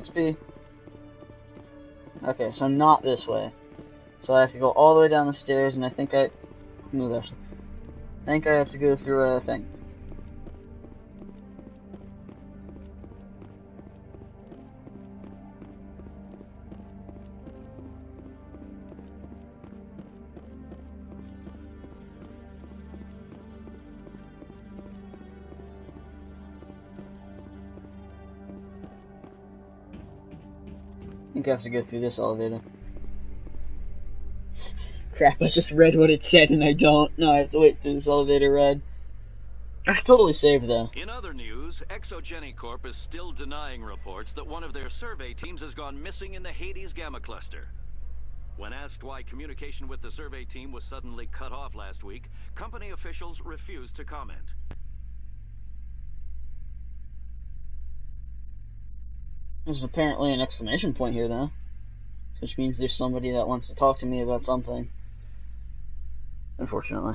XP. Okay, so not this way. So I have to go all the way down the stairs, and I think I move actually. I think I have to go through a thing. I think I have to go through this elevator. Crap, I just read what it said and I don't. No, I have to wait through this elevator ride. I totally saved though. In other news, Exogeny Corp is still denying reports that one of their survey teams has gone missing in the Hades Gamma Cluster. When asked why communication with the survey team was suddenly cut off last week, company officials refused to comment. There's apparently an exclamation point here though, which means there's somebody that wants to talk to me about something. Unfortunately.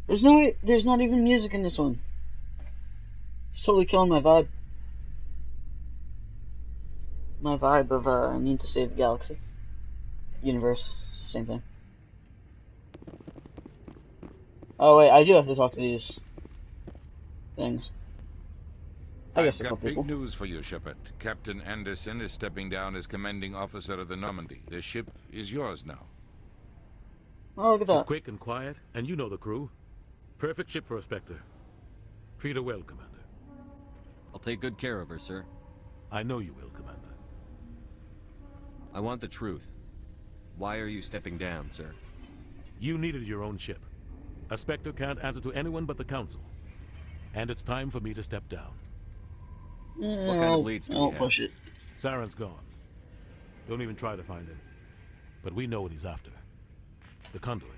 There's not even music in this one. It's totally killing my vibe. My vibe of, I need to save the galaxy. Universe, same thing. Oh wait, I do have to talk to these things. I guess I've got big news for you, Shepard. Captain Anderson is stepping down as commanding officer of the Normandy. The ship is yours now. Oh, look at that. She's quick and quiet, and you know the crew. Perfect ship for a Spectre. Treat her well, Commander. I'll take good care of her, sir. I know you will, Commander. I want the truth. Why are you stepping down, sir? You needed your own ship. A Spectre can't answer to anyone but the Council. And it's time for me to step down. What kind of leads do we have? Push it. Saren's gone. Don't even try to find him. But we know what he's after. The conduit.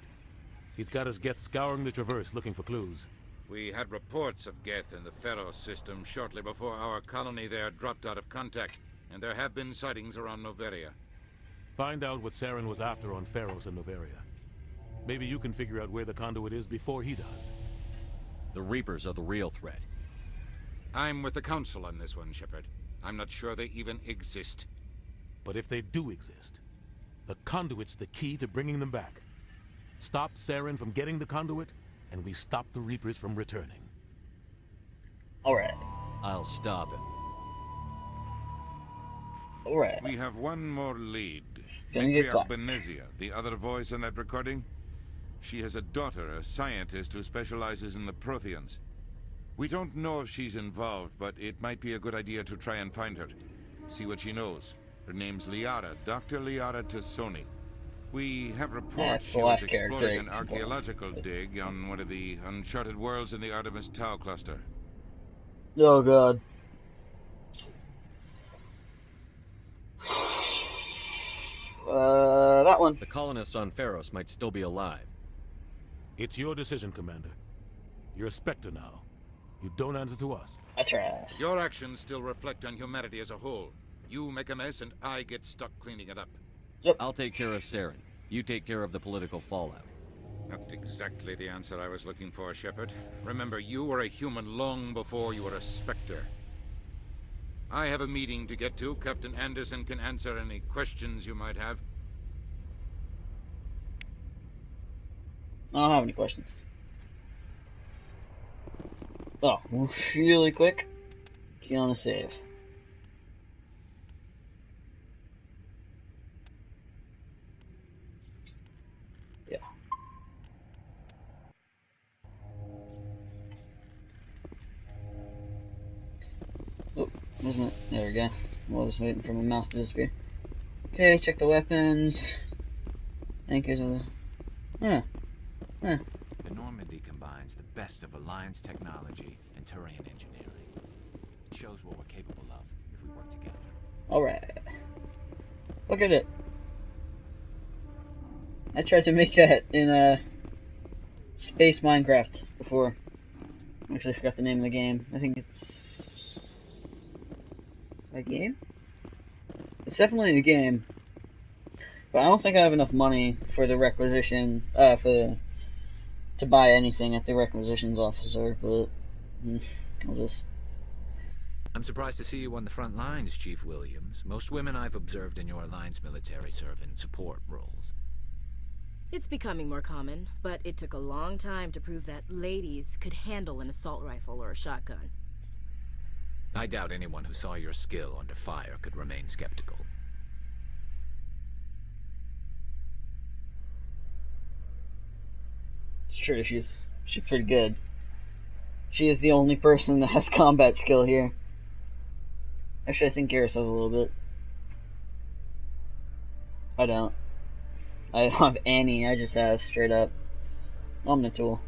He's got his Geth scouring the Traverse looking for clues. We had reports of Geth in the Pharos system shortly before our colony there dropped out of contact, and there have been sightings around Noveria. Find out what Saren was after on Pharos and Noveria. Maybe you can figure out where the conduit is before he does. The Reapers are the real threat. I'm with the Council on this one, Shepard. I'm not sure they even exist. But if they do exist, the conduit's the key to bringing them back. Stop Saren from getting the conduit, and we stop the Reapers from returning. Alright. I'll stop him. Alright. We have one more lead. Gonna get Matriarch caught. Benezia, the other voice in that recording. She has a daughter, a scientist who specializes in the Protheans. We don't know if she's involved, but it might be a good idea to try and find her. See what she knows. Her name's Liara, Dr. Liara Tassoni. We have reports she was exploring an archaeological dig on one of the uncharted worlds in the Artemis Tau cluster. Oh god. That one. The colonists on Pharos might still be alive. It's your decision, Commander. You're a Spectre now. You don't answer to us. That's right. Your actions still reflect on humanity as a whole. You make a mess and I get stuck cleaning it up. Yep. I'll take care of Saren. You take care of the political fallout. Not exactly the answer I was looking for, Shepard. Remember, you were a human long before you were a Spectre. I have a meeting to get to. Captain Anderson can answer any questions you might have. I don't have any questions. Oh, really quick. You want to save? Yeah. Oh, wasn't it? There we go. I was waiting for my mouse to disappear. Okay, check the weapons. Anchors of the. Yeah. Yeah. The Normandy combines the best of Alliance technology and Turian engineering. It shows what we're capable of if we work together. Alright. Look at it. I tried to make that in Space Minecraft before. I actually forgot the name of the game. I think it's a game? It's definitely a game. But I don't think I have enough money for the requisition, to buy anything at the requisitions officer, but I'll just... I'm surprised to see you on the front lines, Chief Williams. Most women I've observed in your alliance military serve in support roles. It's becoming more common, but it took a long time to prove that ladies could handle an assault rifle or a shotgun. I doubt anyone who saw your skill under fire could remain skeptical. It's true, she's pretty good. She is the only person that has combat skill here. Actually, I think Garrus has a little bit. I don't. I don't have any, I just have straight up Omnitool.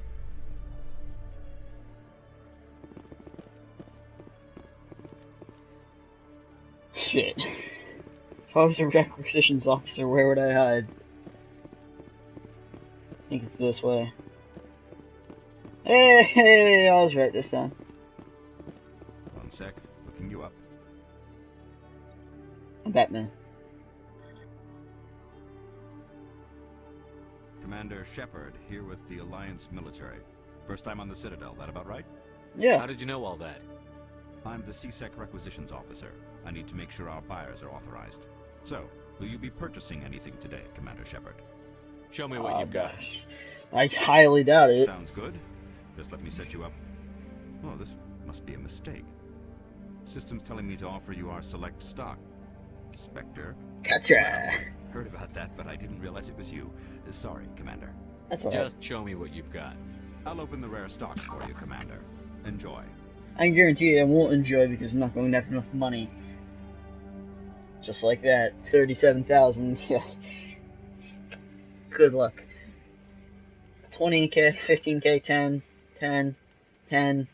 Shit. If I was a requisitions officer, where would I hide? I think it's this way. Hey, I was right this time. One sec, looking you up. I'm Batman. Commander Shepard, here with the Alliance military. First time on the Citadel, that about right? Yeah. How did you know all that? I'm the CSEC requisitions officer. I need to make sure our buyers are authorized. So, will you be purchasing anything today, Commander Shepard? Show me what you've got. I highly doubt it. Sounds good. Just let me set you up. Oh, this must be a mistake. System's telling me to offer you our select stock. Spectre. Gotcha. Well, heard about that, but I didn't realize it was you. Sorry, Commander. That's alright. Just show me what you've got. I'll open the rare stocks for you, Commander. Enjoy. I can guarantee you I won't enjoy because I'm not going to have enough money. Just like that. 37,000. Yeah. Good luck. 20k, 15k, 10, 10, 10,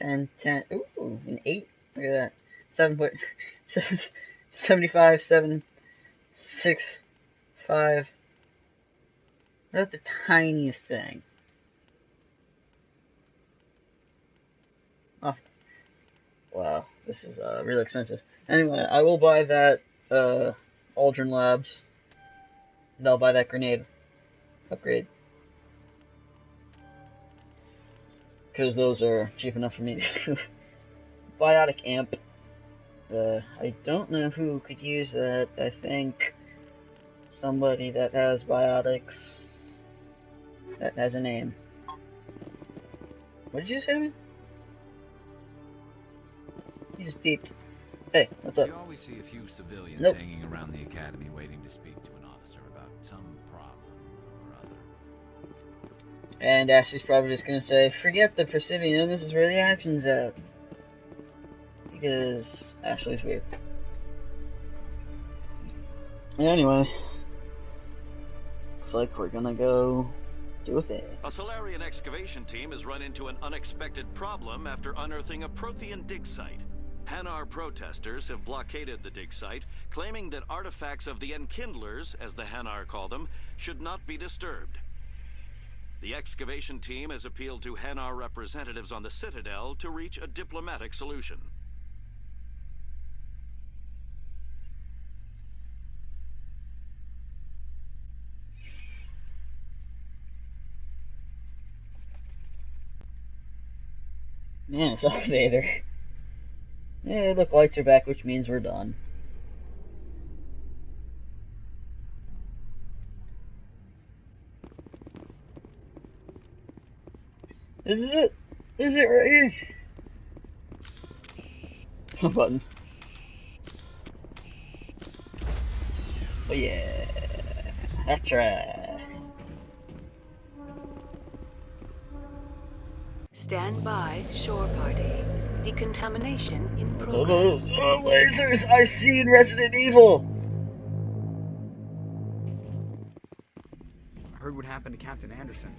10, 10. Ooh, an 8. Look at that. 75, 7, 6, 5. What about the tiniest thing? Oh. Wow, this is really expensive. Anyway, I will buy that Aldrin Labs. And I'll buy that grenade upgrade. Because those are cheap enough for me. Biotic amp. I don't know who could use that. I think somebody that has biotics that has a name. What did you say to me? You just beeped. Hey, what's up? You always see a few civilians Nope. hanging around the academy waiting to speak to an officer about some problem or other. And Ashley's probably just gonna say, forget the Presidium, this is where the action's at. Because Ashley's weird. Anyway. Looks like we're gonna go do a thing. A Solarian excavation team has run into an unexpected problem after unearthing a Prothean dig site. Hanar protesters have blockaded the dig site, claiming that artifacts of the Enkindlers, as the Hanar call them, should not be disturbed. The excavation team has appealed to Hanar representatives on the Citadel to reach a diplomatic solution. Man, it's elevator. Yeah, look, lights are back, which means we're done. This is it. This is it right here. Button. Oh yeah. That's right. Stand by, shore party. Decontamination in progress. Oh, lasers! I've seen Resident Evil! I heard what happened to Captain Anderson.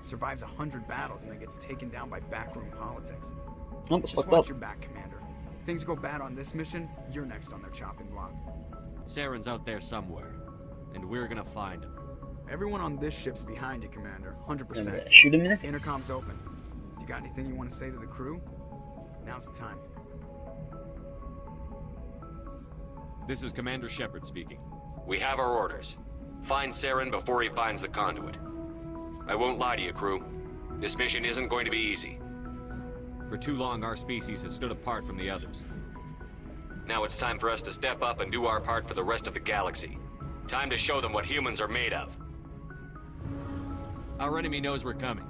Survives 100 battles and then gets taken down by backroom politics. Almost Just fucked watch up. your back, Commander. Things go bad on this mission, you're next on their chopping block. Saren's out there somewhere, and we're gonna find him. Everyone on this ship's behind you, Commander. 100%. Shoot him in the face. Intercom's open. If you got anything you want to say to the crew, now's the time. This is Commander Shepard speaking. We have our orders. Find Saren before he finds the conduit. I won't lie to you, crew. This mission isn't going to be easy. For too long, our species has stood apart from the others. Now it's time for us to step up and do our part for the rest of the galaxy. Time to show them what humans are made of. Our enemy knows we're coming.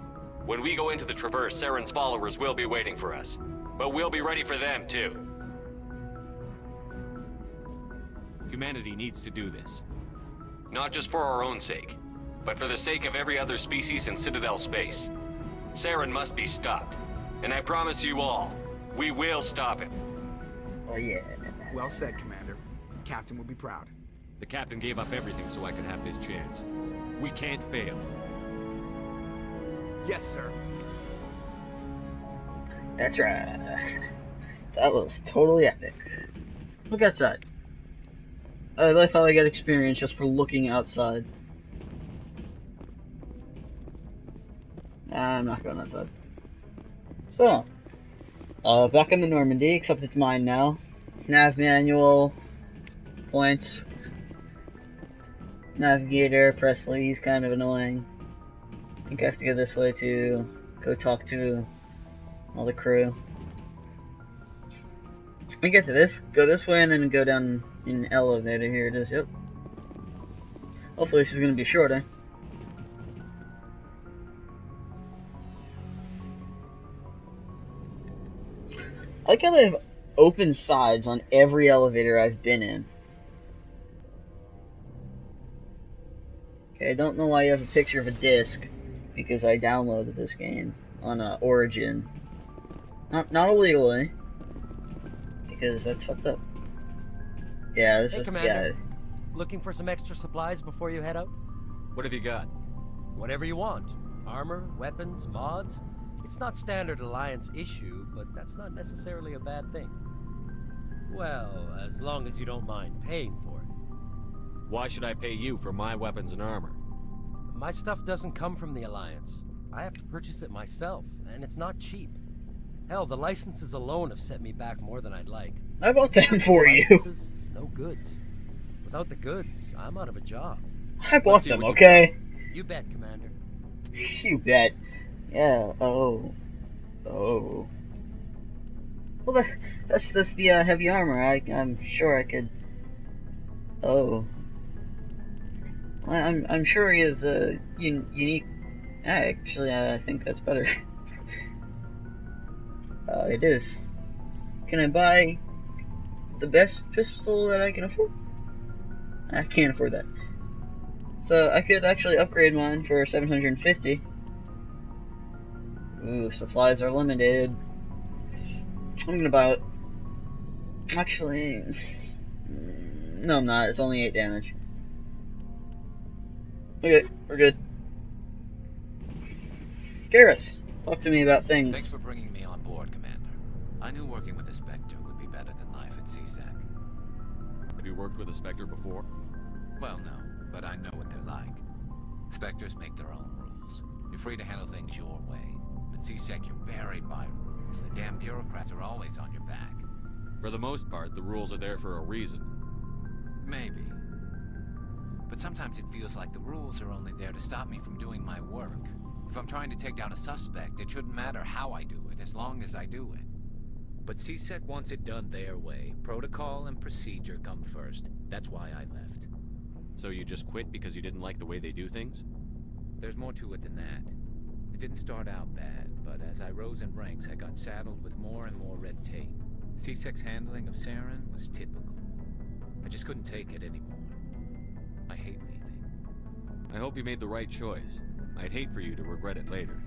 When we go into the Traverse, Saren's followers will be waiting for us. But we'll be ready for them, too. Humanity needs to do this. Not just for our own sake, but for the sake of every other species in Citadel space. Saren must be stopped. And I promise you all, we will stop him. Oh yeah. Well said, Commander. Captain will be proud. The captain gave up everything so I could have this chance. We can't fail. Yes, sir. That's right. That was totally epic. Look outside. I like how I got experience just for looking outside. I'm not going outside. So, back in the Normandy, except it's mine now. Nav manual, points, navigator, Presley, he's kind of annoying. I think I have to go this way to go talk to all the crew. We get to this, go this way, and then go down in an elevator. Here it is, yep. Hopefully this is going to be shorter. I like how they have open sides on every elevator I've been in. Okay, I don't know why you have a picture of a disc, because I downloaded this game on Origin. Not illegally, because that's fucked up. Yeah, this is Commander. Looking for some extra supplies before you head out? What have you got? Whatever you want. Armor, weapons, mods. It's not standard Alliance issue, but that's not necessarily a bad thing. Well, as long as you don't mind paying for it. Why should I pay you for my weapons and armor? My stuff doesn't come from the Alliance. I have to purchase it myself, and it's not cheap. Hell, the licenses alone have set me back more than I'd like. I bought them for you. No goods. Without the goods, I'm out of a job. I bought them, okay? You bet, Commander. You bet. Yeah, oh. Well, that's the heavy armor. I'm sure I could... Oh. I'm sure he is unique... Actually, I think that's better. It is. Can I buy the best pistol that I can afford? I can't afford that. So I could actually upgrade mine for 750. Ooh, supplies are limited. I'm gonna buy it. Actually, no, I'm not. It's only 8 damage. Okay, we're good. Garrus, talk to me about things. Thanks for bringing me on board, Commander. I knew working with a Spectre would be better than life at CSEC. Have you worked with a Spectre before? Well, no, but I know what they're like. Spectres make their own rules. You're free to handle things your way. At CSEC, you're buried by rules. The damn bureaucrats are always on your back. For the most part, the rules are there for a reason. Maybe. But sometimes it feels like the rules are only there to stop me from doing my work. If I'm trying to take down a suspect, it shouldn't matter how I do it, as long as I do it. But CSEC wants it done their way. Protocol and procedure come first. That's why I left. So you just quit because you didn't like the way they do things? There's more to it than that. It didn't start out bad, but as I rose in ranks, I got saddled with more and more red tape. CSEC's handling of Saren was typical. I just couldn't take it anymore. I hate leaving. I hope you made the right choice. I'd hate for you to regret it later.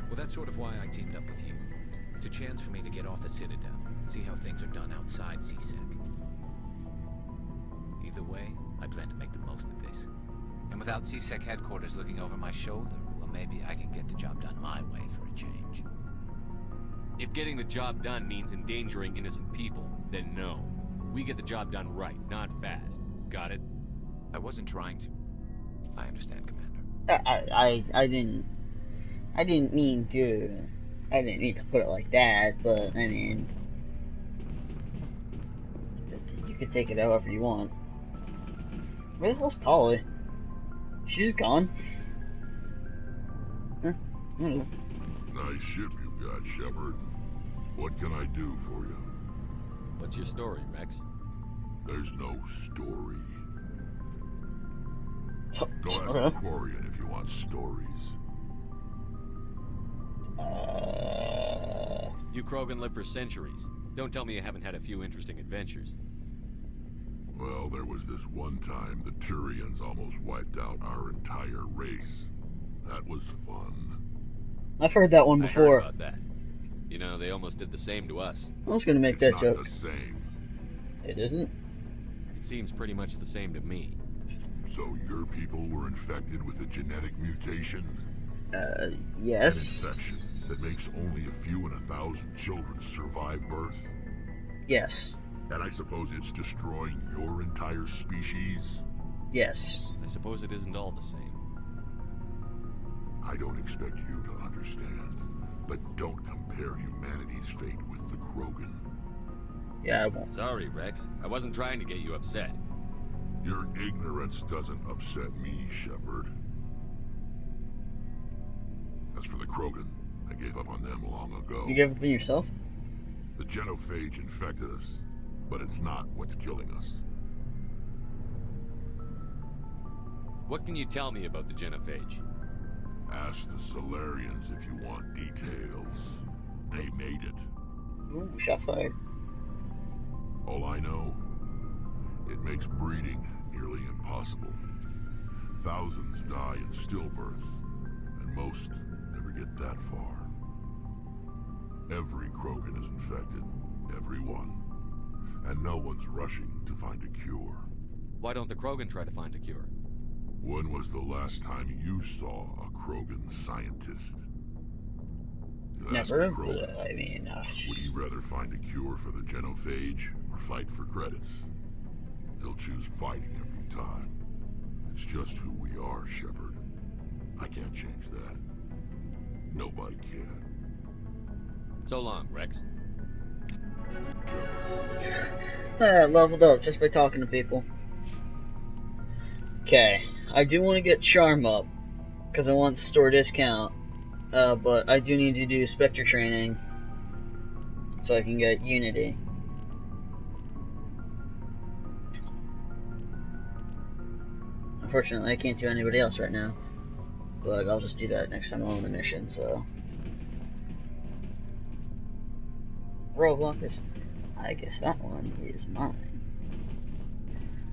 Well, that's sort of why I teamed up with you. It's a chance for me to get off the Citadel, see how things are done outside CSEC. Either way, I plan to make the most of this. And without CSEC headquarters looking over my shoulder, well, maybe I can get the job done my way for a change. If getting the job done means endangering innocent people, then no. We get the job done right, not fast. Got it? I wasn't trying to. I understand, Commander. I didn't mean to put it like that, but I mean, you could take it however you want. Where the hell's Tolly? She's gone. Huh? I don't know. Nice ship you've got, Shepard. What can I do for you? What's your story, Rex? There's no story. Go ask the Quarian if you want stories. You Krogan live for centuries. Don't tell me you haven't had a few interesting adventures. Well, there was this one time the Turians almost wiped out our entire race. That was fun. I've heard that one before. I heard about that. You know, they almost did the same to us. I was gonna make that joke. It's not the same. It isn't? It seems pretty much the same to me. So your people were infected with a genetic mutation? Yes. An infection that makes only a few in 1,000 children survive birth? Yes. And I suppose it's destroying your entire species? Yes. I suppose it isn't all the same. I don't expect you to understand, but don't compare humanity's fate with the Krogan. Yeah, I won't. Sorry, Rex. I wasn't trying to get you upset. Your ignorance doesn't upset me, Shepard. As for the Krogan, I gave up on them long ago. You gave up on yourself? The genophage infected us, but it's not what's killing us. What can you tell me about the genophage? Ask the Solarians if you want details. They made it. Ooh, shots fired. All I know, it makes breeding nearly impossible. Thousands die in stillbirth, and most never get that far. Every Krogan is infected, everyone. And no one's rushing to find a cure. Why don't the Krogan try to find a cure? When was the last time you saw a Krogan scientist? Never. Krogan, I mean, would he rather find a cure for the genophage or fight for credits? He'll choose fighting every time. It's just who we are, Shepard. I can't change that. Nobody can. So long, Rex. Leveled up just by talking to people. Okay, I do want to get Charm up, because I want the store discount, but I do need to do Spectre training, so I can get Unity. Unfortunately, I can't do anybody else right now, but I'll just do that next time I'm on the mission, so. Roadblockers. I guess that one is mine.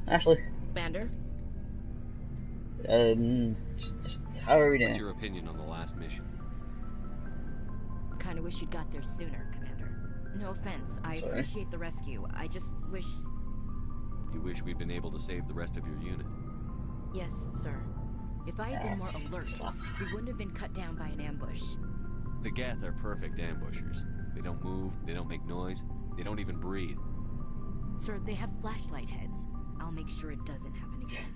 Ashley. Commander? How are we doing? What's your opinion on the last mission? Kinda wish you'd got there sooner, Commander. No offense, I appreciate the rescue. I just wish... You wish we'd been able to save the rest of your unit? Yes, sir. If I had been more alert, we wouldn't have been cut down by an ambush. The Geth are perfect ambushers. They don't move, they don't make noise, they don't even breathe. Sir, they have flashlight heads. I'll make sure it doesn't happen again.